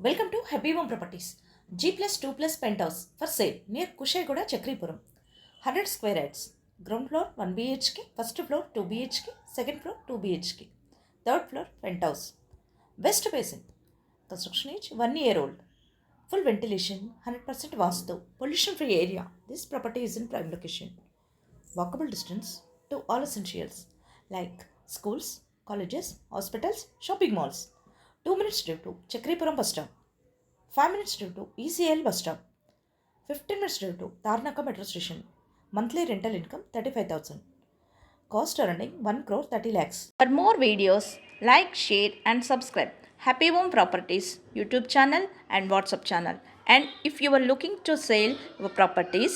Welcome to Happy Home Properties. G plus 2 plus penthouse for sale near Kushaiguda, Chakripuram. 100 square yards. Ground floor 1 BHK, first floor 2 BHK, second floor 2 BHK, third floor penthouse. West facing. Construction age 1 year old. Full ventilation, 100% Vastu, pollution free area. This property is in prime location. Walkable distance to all essentials like schools, colleges, hospitals, shopping malls. 2 minutes drive to Chakripuram bus stop. 5 minutes drive to ECL bus stop. 15 minutes drive to Tarnaka metro station. Monthly rental income 35,000. Cost earning 1 crore 30 lakhs. For more videos, like, share and subscribe Happy Home Properties YouTube channel and WhatsApp channel. And if you are looking to sell your properties,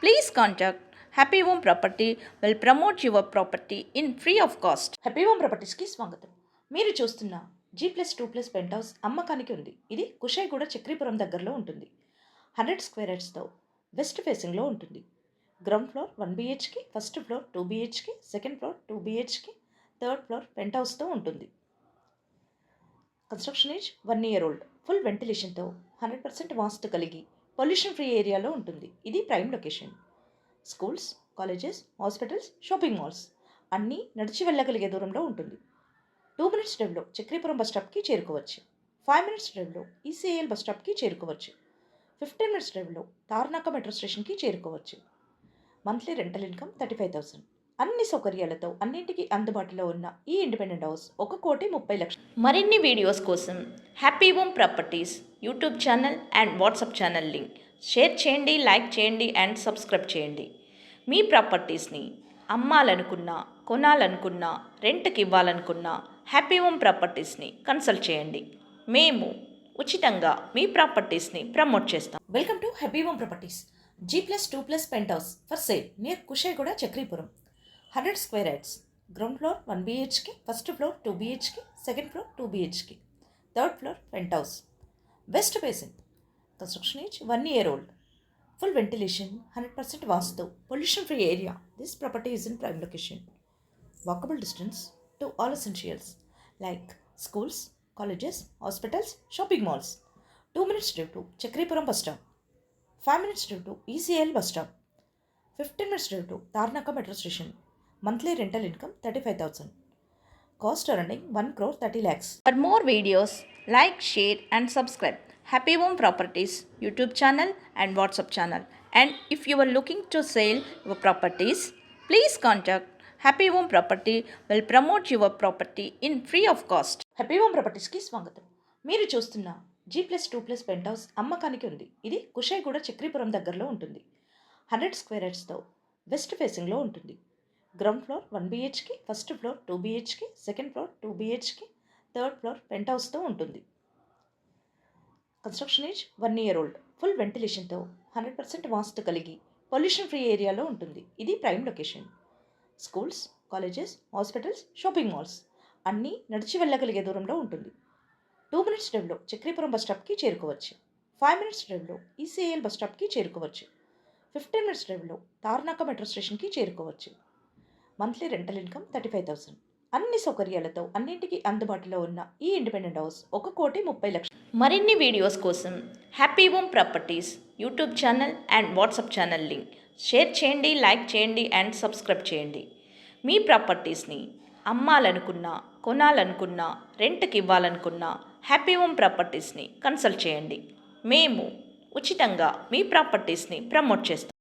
please contact Happy Home Property will promote your property in free of cost. Happy home ప్రాపర్టీస్కి స్వాగతం. మీరు చూస్తున్న G+2+ pent house అమ్మకానికి ఉంది. ఇది కుషాయిగూడ చక్రీపురం దగ్గరలో ఉంటుంది. 100 square యార్డ్స్తో west ఫేసింగ్లో ఉంటుంది. Ground floor 1 BHK, first floor 2 BHK, second floor 2 BHK, third floor పెంట్ హౌస్తో ఉంటుంది. Construction age 1 year old. Full వెంటిలేషన్తో 100% వాస్తు కలిగి పొల్యూషన్ ఫ్రీ ఏరియాలో ఉంటుంది. ఇది prime location. Schools, colleges, hospitals, shopping malls అన్నీ నడిచి వెళ్ళగలిగే దూరంలో ఉంటుంది. 2 minutes డ్రైవ్లో చక్రీపురం బస్ స్టాప్కి చేరుకోవచ్చు. 5 minutes డ్రైవ్లో ఈసీఎల్ బస్ స్టాప్కి చేరుకోవచ్చు. 15 minutes డ్రైవ్లో తార్నాక మెట్రో స్టేషన్కి చేరుకోవచ్చు. Monthly rental income 35,000. అన్ని సౌకర్యాలతో అన్నింటికి అందుబాటులో ఉన్న ఈ ఇండిపెండెంట్ హౌస్ 1,30,00,000. మరిన్ని వీడియోస్ కోసం Happy Home Properties YouTube channel and WhatsApp channel link share చేయండి, లైక్ చేయండి అండ్ సబ్స్క్రైబ్ చేయండి. మీ ప్రాపర్టీస్ని అమ్మాలనుకున్నా, కొనాలనుకున్నా, రెంట్కి ఇవ్వాలనుకున్నా హ్యాపీ హోమ్ ప్రాపర్టీస్ని కన్సల్ట్ చేయండి. మేము ఉచితంగా మీ ప్రాపర్టీస్ని ప్రమోట్ చేస్తాం. Welcome to Happy Home Properties. G+2+ pent house for sale near Kushaiguda, Chakripuram. 100 square yards. Ground floor 1 BHK, first floor 2 BHK, second floor 2 BHK, third floor pent house. West facing. Construction age 1 year old. Full ventilation, 100% vastu, pollution free area. This property is in prime location. Walkable distance to all essentials like schools, colleges, hospitals, shopping malls. 2 minutes drive to Chakripuram bus stop. 5 minutes drive to ECL bus stop. 15 minutes drive to Tarnaka metro station. Monthly rental income 35,000. Cost earning 1 crore 30 lakhs. For more videos, like, share and subscribe Happy Home Properties YouTube channel and WhatsApp channel. And if you are looking to sell your properties, please contact Happy Home Property will promote your property in free of cost. Happy home ప్రాపర్టీస్కి స్వాగతం. మీరు చూస్తున్న G+2+ pent house అమ్మకానికి ఉంది. ఇది కుషాయిగూడ చక్రీపురం దగ్గరలో ఉంటుంది. 100 square యార్డ్స్తో west ఫేసింగ్లో ఉంటుంది. Ground floor 1 BHK, first floor 2 BHK, second floor 2 BHK, third floor పెంట్ హౌస్తో ఉంటుంది. Construction age 1 year old. Full వెంటిలేషన్తో 100% వాస్తు కలిగి పొల్యూషన్ ఫ్రీ ఏరియాలో ఉంటుంది. ఇది prime location. Schools, colleges, hospitals, shopping malls అన్నీ నడిచి వెళ్ళగలిగే దూరంలో ఉంటుంది. 2 minutes డ్రైవ్లో చక్రీపురం బస్ స్టాప్కి చేరుకోవచ్చు. 5 minutes డ్రైవ్లో ఈసీఎల్ బస్ స్టాప్కి చేరుకోవచ్చు. 15 minutes డ్రైవ్లో తార్నాక మెట్రో స్టేషన్కి చేరుకోవచ్చు. Monthly rental income 35,000. అన్ని సౌకర్యాలతో అన్నింటికి అందుబాటులో ఉన్న ఈ ఇండిపెండెంట్ హౌస్ 1,30,00,000. మరిన్ని వీడియోస్ కోసం Happy Home Properties YouTube channel and WhatsApp channel link share చేయండి, లైక్ చేయండి అండ్ సబ్స్క్రైబ్ చేయండి. మీ ప్రాపర్టీస్ని అమ్మాలనుకున్నా, కొనాలనుకున్నా, రెంట్కి ఇవ్వాలనుకున్నా హ్యాపీ హోమ్ ప్రాపర్టీస్ని కన్సల్ట్ చేయండి. మేము ఉచితంగా మీ ప్రాపర్టీస్ని ప్రమోట్ చేస్తాం.